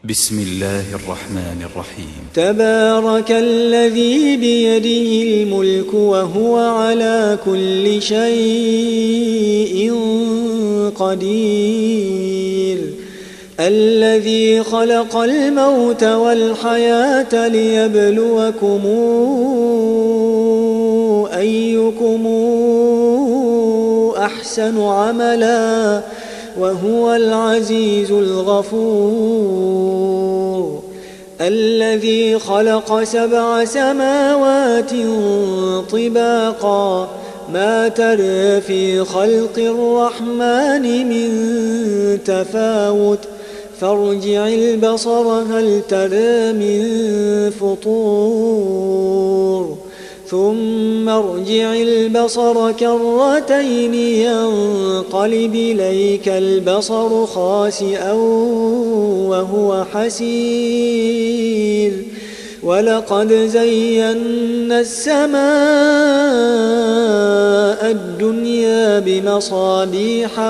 بسم الله الرحمن الرحيم. تبارك الذي بيده الملك وهو على كل شيء قدير. الذي خلق الموت والحياة ليبلوكم أيكم أحسن عملا وهو العزيز الغفور. الذي خلق 7 سماوات طباقا ما ترى في خلق الرحمن من تفاوت فارجع البصر هل ترى من فطور ثم ارجع البصر كرتين ينقلب إليك البصر خاسئا وهو حسير. ولقد زينا السماء الدنيا بمصابيح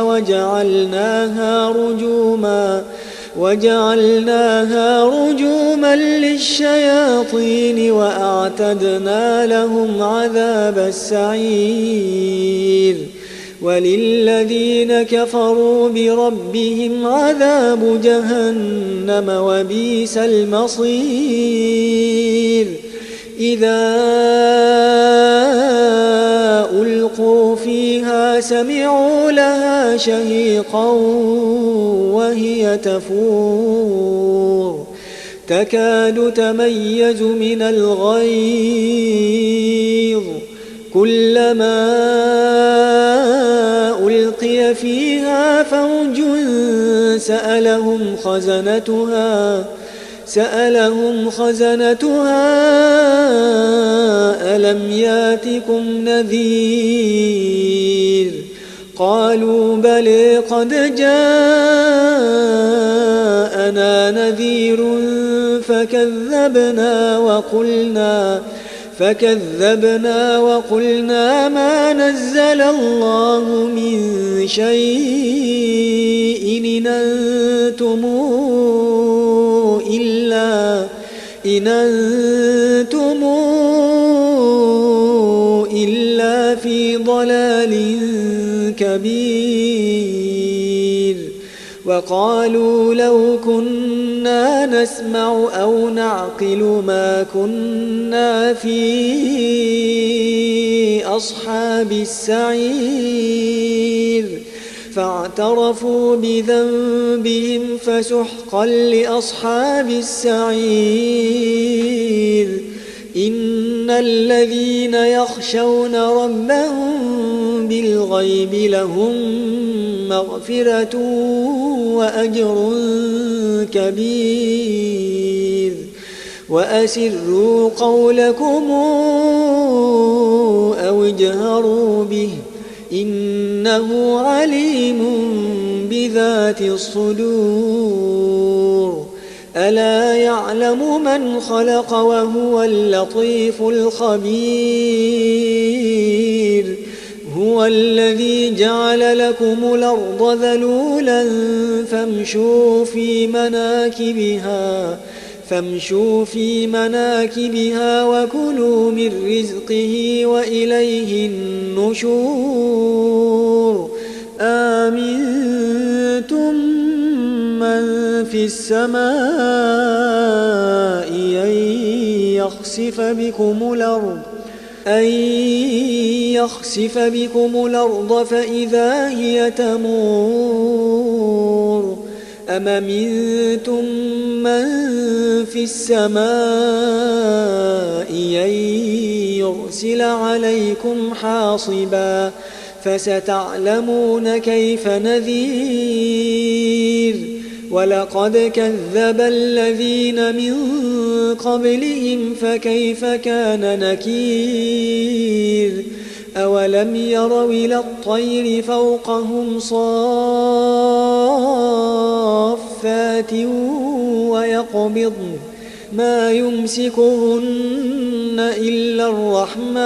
وجعلناها رجوما للشياطين وأعتدنا لهم عذاب السعير. وللذين كفروا بربهم عذاب جهنم وبئس المصير. إذا ألقوا فيها سمعوا لها شهيقا وهي تفور تكاد تميز من الغيظ كلما ألقي فيها فوج سألهم خزنتها ألم ياتكم نذير قالوا بلى قد جاءنا نذير فكذبنا وقلنا ما نزل الله من شيء إن أنتم إلا في ضلال كبير. وقالوا لو كنا نسمع أو نعقل ما كنا في أصحاب السعير. فاعترفوا بذنبهم فسحقا لأصحاب السعير. إن الذين يخشون ربهم بالغيب لهم مغفرة وأجر كبير. وأسروا قولكم أو اجهروا به إنه عليم بذات الصدور. ألا يعلم من خلق وهو اللطيف الخبير. هو الذي جعل لكم الأرض ذلولا فامشوا في مناكبها وكلوا من رزقه وإليه النشور. آمنتم من في السماء أن يخسف بكم الأرض فإذا هي تمور. أم أمنتم من في السماء أن يرسل عليكم حاصبا فستعلمون كيف نذير. ولقد كذب الذين من قبلهم فكيف كان نكير. أولم يروا إلى الطير فوقهم صافات ويقبضن ما يمسكهن إلا الرحمن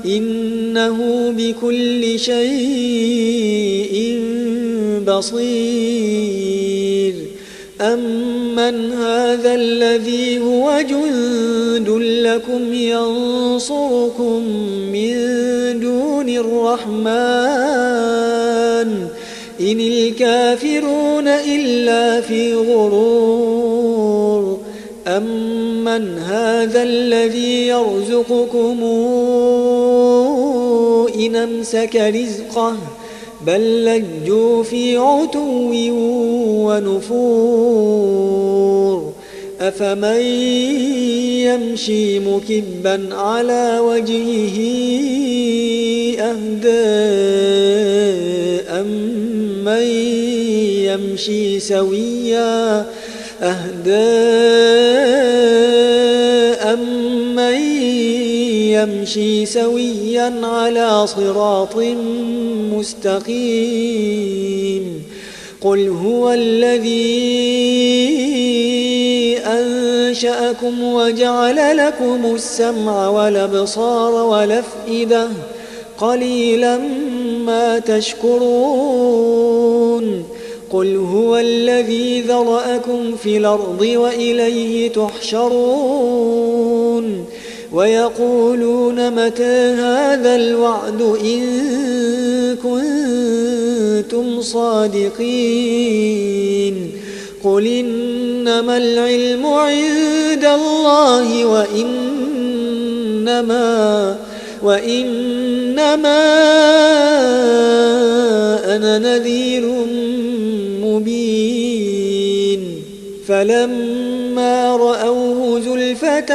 إنه بكل شيء بصير. أمن هذا الذي هو جند لكم ينصركم من دون الرحمن إن الكافرون إلا في غرور أمن هذا الذي يرزقكم إن أمسك رزقه بل لجوا في عتو ونفور أفمن يمشي مكبا على وجهه أهدى أمن يمشي سويا يمشي سويا على صراط مستقيم قل هو الذي أنشأكم وجعل لكم السمع والأبصار والأفئدة قليلا ما تشكرون قل هو الذي ذرأكم في الأرض وإليه تحشرون ويقولون متى هذا الوعد إن كنتم صادقين قل إنما العلم عند الله وإنما أنا نذير مبين فلما رأوه زلفة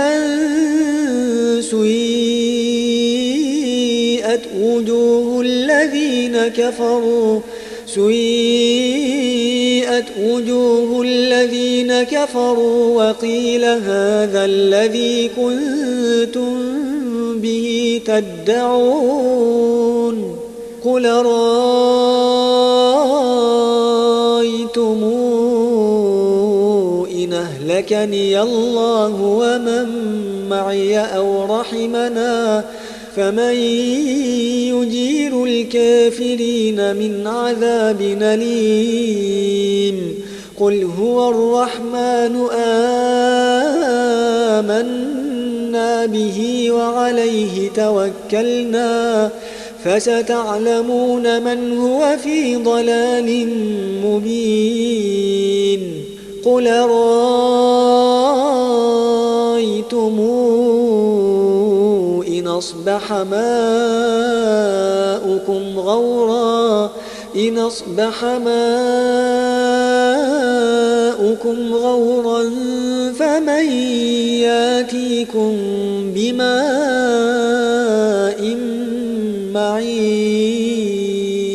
سيئت وجوه الذين كفروا وقيل هذا الذي كنتم به تدعون قل رأيتم إن أهلكني الله ومن معي أو رحمنا فمن يجير الكافرين من عذاب أليم قل هو الرحمن آمنا به وعليه توكلنا فستعلمون من هو في ضلال مبين قل رأيتم إن أصبح ماؤكم غورا فمن ياتيكم بماء معين